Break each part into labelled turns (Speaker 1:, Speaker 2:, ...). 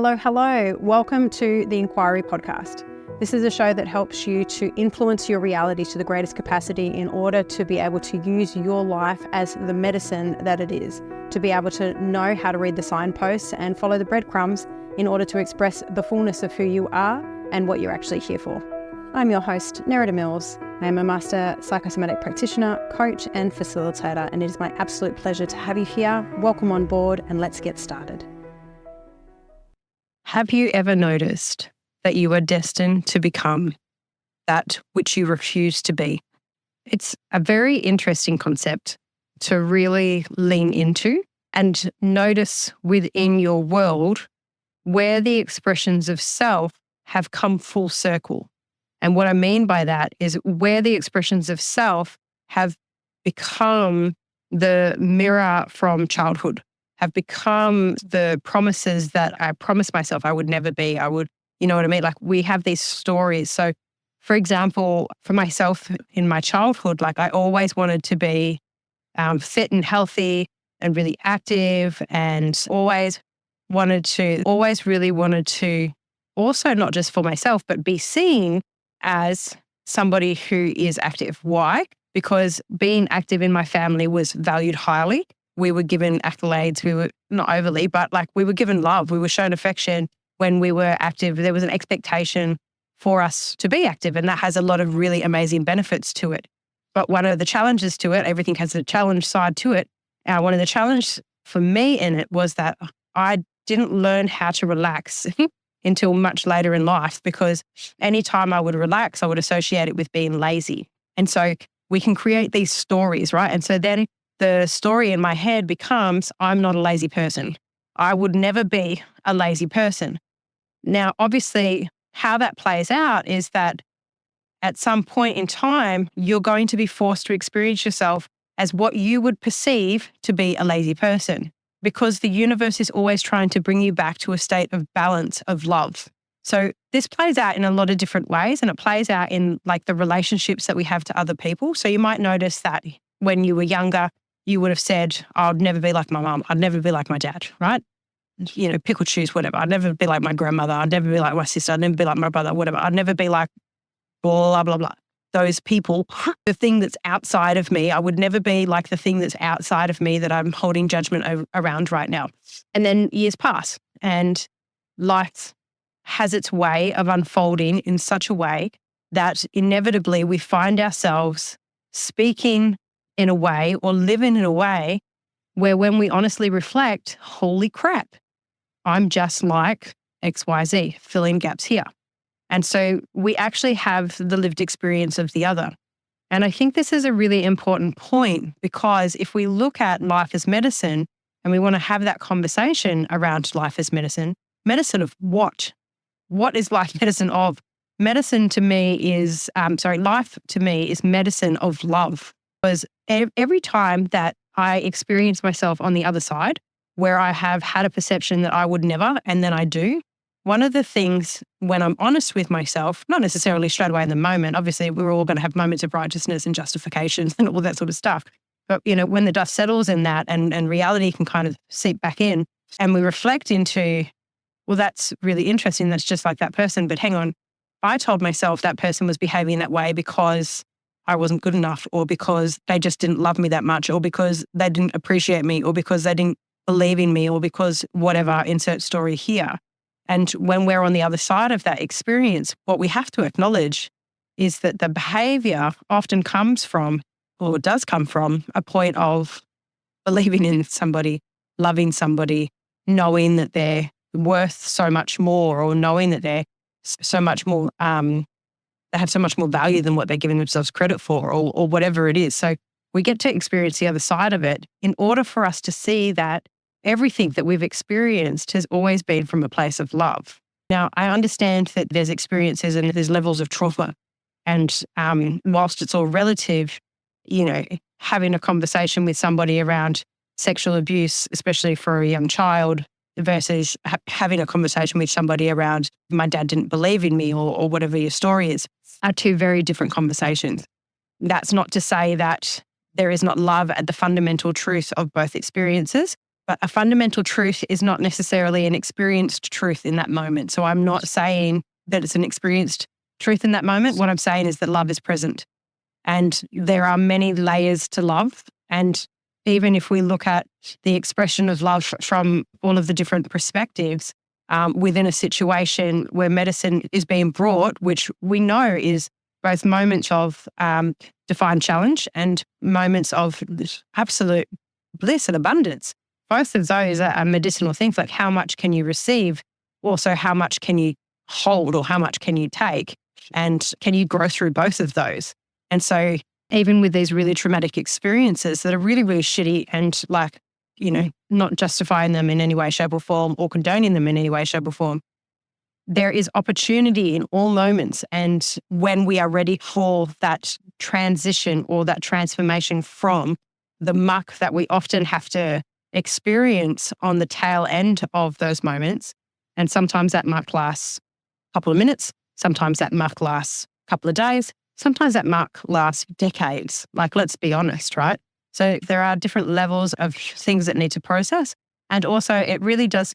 Speaker 1: Hello, hello. Welcome to the Enquiry Podcast. This is a show that helps you to influence your reality to the greatest capacity in order to be able to use your life as the medicine that it is, to be able to know how to read the signposts and follow the breadcrumbs in order to express the fullness of who you are and what you're actually here for. I'm your host, Nerida Mills. I am a master psychosomatic practitioner, coach and facilitator, and it is my absolute pleasure to have you here. Welcome on board and let's get started.
Speaker 2: Have you ever noticed that you are destined to become that which you refuse to be? It's a very interesting concept to really lean into and notice within your world where the expressions of self have come full circle. And what I mean by that is where the expressions of self have become the mirror from childhood, have become the promises that I promised myself I would never be. You know what I mean? Like we have these stories. So for example, for myself in my childhood, like I always wanted to be fit and healthy and really active, and always really wanted to also not just for myself, but be seen as somebody who is active. Why? Because being active in my family was valued highly. We were given accolades. We were not overly, but like we were given love. We were shown affection when we were active. There was an expectation for us to be active, and that has a lot of really amazing benefits to it. But one of the challenges to it, everything has a challenge side to it. One of the challenges for me in it was that I didn't learn how to relax until much later in life, because anytime I would relax, I would associate it with being lazy. And so we can create these stories, right? And so then the story in my head becomes, I'm not a lazy person. I would never be a lazy person. Now, obviously, how that plays out is that at some point in time, you're going to be forced to experience yourself as what you would perceive to be a lazy person, because the universe is always trying to bring you back to a state of balance, of love. So this plays out in a lot of different ways, and it plays out in like the relationships that we have to other people. So you might notice that when you were younger, you would have said, I'd never be like my mum. I'd never be like my dad, right? You know, pick or choose, whatever. I'd never be like my grandmother. I'd never be like my sister. I'd never be like my brother, whatever. I'd never be like blah, blah, blah. Those people, the thing that's outside of me, I would never be like the thing that's outside of me that I'm holding judgment around right now. And then years pass and life has its way of unfolding in such a way that inevitably we find ourselves speaking in a way or living in a way where when we honestly reflect, holy crap, I'm just like XYZ, fill in gaps here. And so we actually have the lived experience of the other. And I think this is a really important point, because if we look at life as medicine and we want to have that conversation around life as medicine, medicine of what? What is life medicine of? Medicine to me is, life to me is medicine of love. Because every time that I experience myself on the other side, where I have had a perception that I would never, and then I do, one of the things when I'm honest with myself, not necessarily straight away in the moment, obviously we're all going to have moments of righteousness and justifications and all that sort of stuff. But, you know, when the dust settles in that and reality can kind of seep back in and we reflect into, well, that's really interesting. That's just like that person. But hang on, I told myself that person was behaving that way because I wasn't good enough, or because they just didn't love me that much, or because they didn't appreciate me, or because they didn't believe in me, or because whatever, insert story here. And when we're on the other side of that experience, what we have to acknowledge is that the behavior often comes from, or does come from, a point of believing in somebody, loving somebody, knowing that they're worth so much more, or knowing that they're so much more, they have so much more value than what they're giving themselves credit for, or whatever it is. So we get to experience the other side of it in order for us to see that everything that we've experienced has always been from a place of love. Now, I understand that there's experiences and there's levels of trauma. And whilst it's all relative, you know, having a conversation with somebody around sexual abuse, especially for a young child, versus having a conversation with somebody around my dad didn't believe in me, or whatever your story is, are two very different conversations. That's not to say that there is not love at the fundamental truth of both experiences, But a fundamental truth is not necessarily an experienced truth in that moment. So I'm not saying that it's an experienced truth in that moment. What I'm saying is that love is present. And there are many layers to love. And even if we look at the expression of love from all of the different perspectives within a situation where medicine is being brought, which we know is both moments of defined challenge and moments of absolute bliss and abundance. Both of those are medicinal things, like how much can you receive? Also, how much can you hold or how much can you take? And can you grow through both of those? And so even with these really traumatic experiences that are really, really shitty and not justifying them in any way, shape or form or condoning them in any way, shape or form, there is opportunity in all moments. And when we are ready for that transition or that transformation from the muck that we often have to experience on the tail end of those moments, and sometimes that muck lasts a couple of minutes, sometimes that muck lasts a couple of days, sometimes that muck lasts decades. Like, let's be honest, right? So there are different levels of things that need to process. And also it really does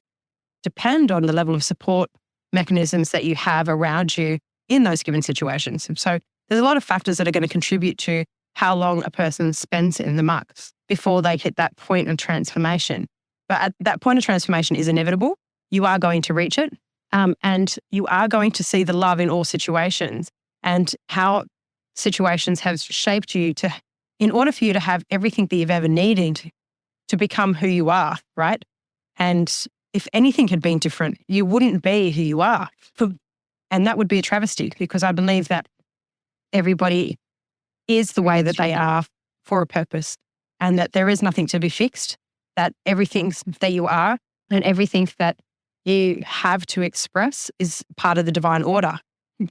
Speaker 2: depend on the level of support mechanisms that you have around you in those given situations. So there's a lot of factors that are going to contribute to how long a person spends in the muck before they hit that point of transformation. But at that point of transformation is inevitable. You are going to reach it. And you are going to see the love in all situations and how situations have shaped you in order for you to have everything that you've ever needed to become who you are, right? And if anything had been different, you wouldn't be who you are. And that would be a travesty, because I believe that everybody is the way that they are for a purpose, and that there is nothing to be fixed, that everything that you are and everything that you have to express is part of the divine order,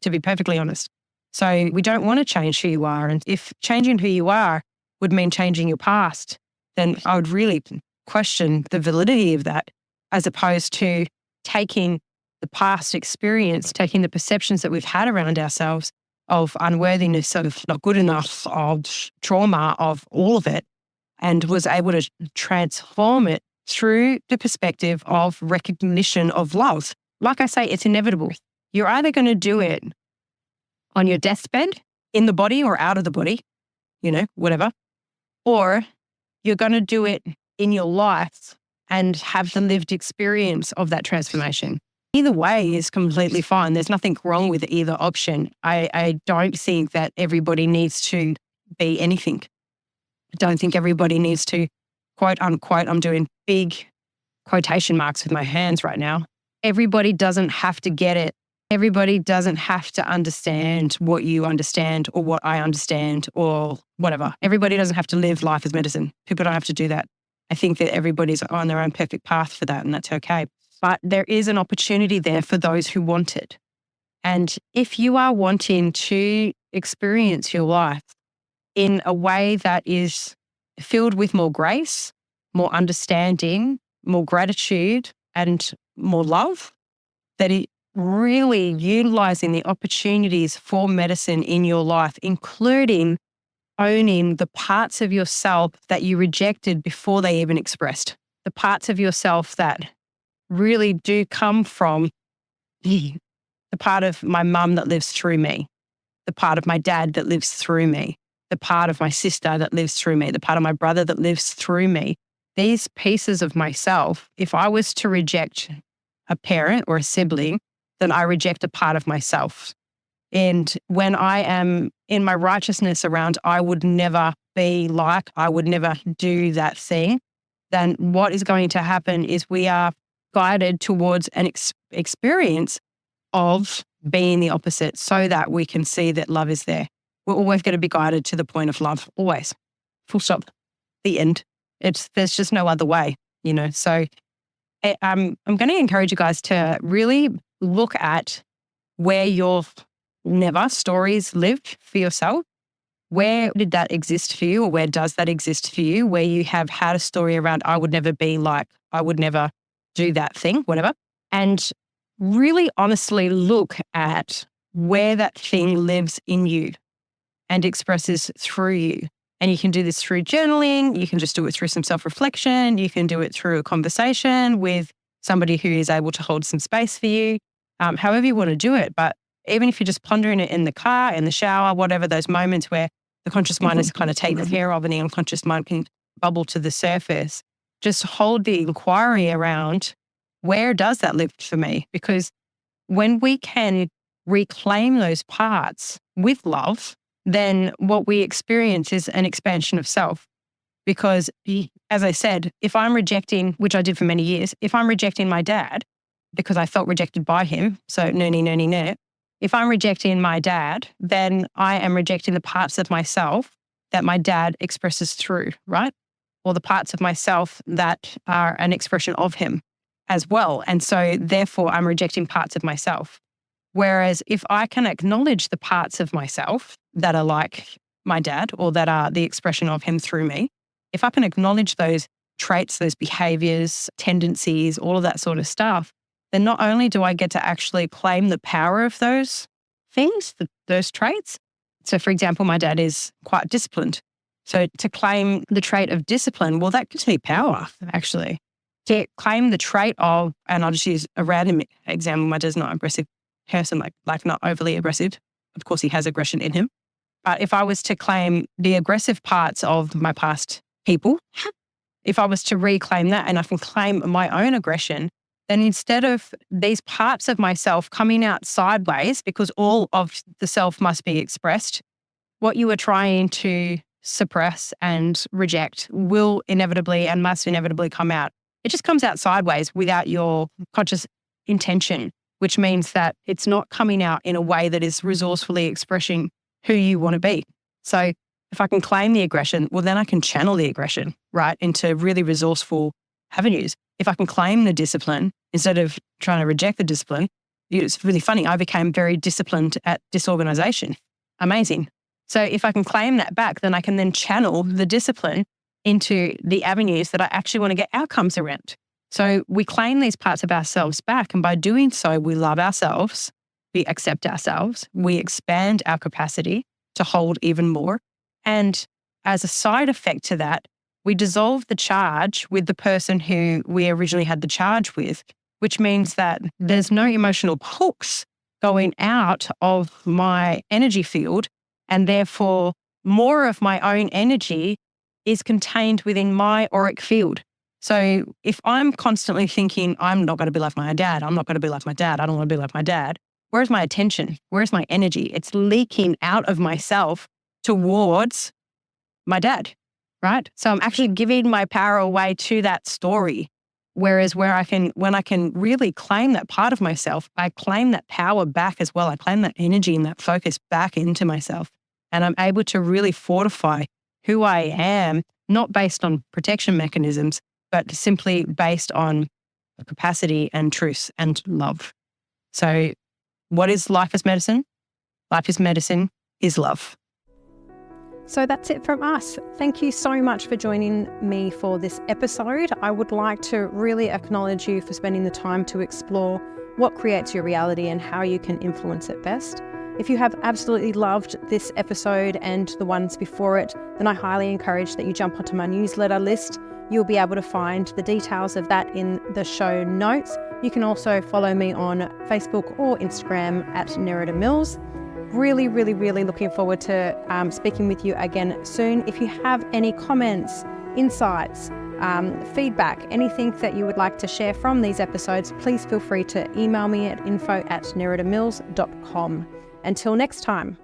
Speaker 2: to be perfectly honest. So we don't want to change who you are. And if changing who you are would mean changing your past, then I would really question the validity of that, as opposed to taking the past experience, taking the perceptions that we've had around ourselves of unworthiness, of not good enough, of trauma, of all of it, and was able to transform it through the perspective of recognition of love. Like I say, it's inevitable. You're either going to do it on your deathbed, in the body or out of the body, whatever, or you're going to do it in your life and have the lived experience of that transformation. Either way is completely fine. There's nothing wrong with either option. I don't think that everybody needs to be anything. I don't think everybody needs to, quote unquote, I'm doing big quotation marks with my hands right now. Everybody doesn't have to get it. Everybody doesn't have to understand what you understand or what I understand or whatever. Everybody doesn't have to live life as medicine. People don't have to do that. I think that everybody's on their own perfect path for that, and that's okay. But there is an opportunity there for those who want it. And if you are wanting to experience your life in a way that is filled with more grace, more understanding, more gratitude, and more love, that it really utilizing the opportunities for medicine in your life, including owning the parts of yourself that you rejected before they even expressed, the parts of yourself that really do come from the part of my mum that lives through me, the part of my dad that lives through me, the part of my sister that lives through me, the part of my brother that lives through me. These pieces of myself, if I was to reject a parent or a sibling, then I reject a part of myself. And when I am in my righteousness around, I would never be like, I would never do that thing, then what is going to happen is we are guided towards an experience of being the opposite, so that we can see that love is there. We're always going to be guided to the point of love, always. Full stop. The end. There's just no other way, So I'm going to encourage you guys to really look at where your never stories lived for yourself. Where did that exist for you, or where does that exist for you, where you have had a story around, I would never be like, I would never do that thing, whatever. And really honestly look at where that thing lives in you and expresses through you. And you can do this through journaling. You can just do it through some self-reflection. You can do it through a conversation with somebody who is able to hold some space for you, however you want to do it. But even if you're just pondering it in the car, in the shower, whatever, those moments where the conscious mind is kind of taken care of and the unconscious mind can bubble to the surface, just hold the inquiry around, where does that live for me? Because when we can reclaim those parts with love, then what we experience is an expansion of self. Because as I said, if I'm rejecting, which I did for many years, if I'm rejecting my dad because I felt rejected by him, so nurny, if I'm rejecting my dad, then I am rejecting the parts of myself that my dad expresses through, right? Or the parts of myself that are an expression of him as well. And so therefore I'm rejecting parts of myself. Whereas if I can acknowledge the parts of myself that are like my dad or that are the expression of him through me, if I can acknowledge those traits, those behaviors, tendencies, all of that sort of stuff, then not only do I get to actually claim the power of those things, those traits. So for example, my dad is quite disciplined. So to claim the trait of discipline, well, that gives me power, actually. To claim the trait of, and I'll just use a random example, my dad's not an aggressive person, like not overly aggressive. Of course, he has aggression in him. But if I was to claim the aggressive parts of my past people, if I was to reclaim that and I can claim my own aggression, then instead of these parts of myself coming out sideways, because all of the self must be expressed, what you are trying to suppress and reject will inevitably and must inevitably come out. It just comes out sideways without your conscious intention, which means that it's not coming out in a way that is resourcefully expressing who you want to be. So if I can claim the aggression, well, then I can channel the aggression, right, into really resourceful avenues. If I can claim the discipline instead of trying to reject the discipline, it's really funny. I became very disciplined at disorganization. Amazing. So if I can claim that back, then I can then channel the discipline into the avenues that I actually want to get outcomes around. So we claim these parts of ourselves back. And by doing so, we love ourselves, we accept ourselves, we expand our capacity to hold even more. And as a side effect to that, we dissolve the charge with the person who we originally had the charge with, which means that there's no emotional hooks going out of my energy field. And therefore, more of my own energy is contained within my auric field. So if I'm constantly thinking, I'm not going to be like my dad, I'm not going to be like my dad, I don't want to be like my dad, where's my attention? Where's my energy? It's leaking out of myself towards my dad, right? So I'm actually giving my power away to that story. Whereas when I can really claim that part of myself, I claim that power back as well. I claim that energy and that focus back into myself. And I'm able to really fortify who I am, not based on protection mechanisms, but simply based on capacity and truth and love. So what is life as medicine? Life as medicine is love.
Speaker 1: So that's it from us. Thank you so much for joining me for this episode. I would like to really acknowledge you for spending the time to explore what creates your reality and how you can influence it best. If you have absolutely loved this episode and the ones before it, then I highly encourage that you jump onto my newsletter list. You'll be able to find the details of that in the show notes. You can also follow me on Facebook or Instagram at Nerida Mills. Really, really, really looking forward to speaking with you again soon. If you have any comments, insights, feedback, anything that you would like to share from these episodes, please feel free to email me at info@neridamills.com. Until next time.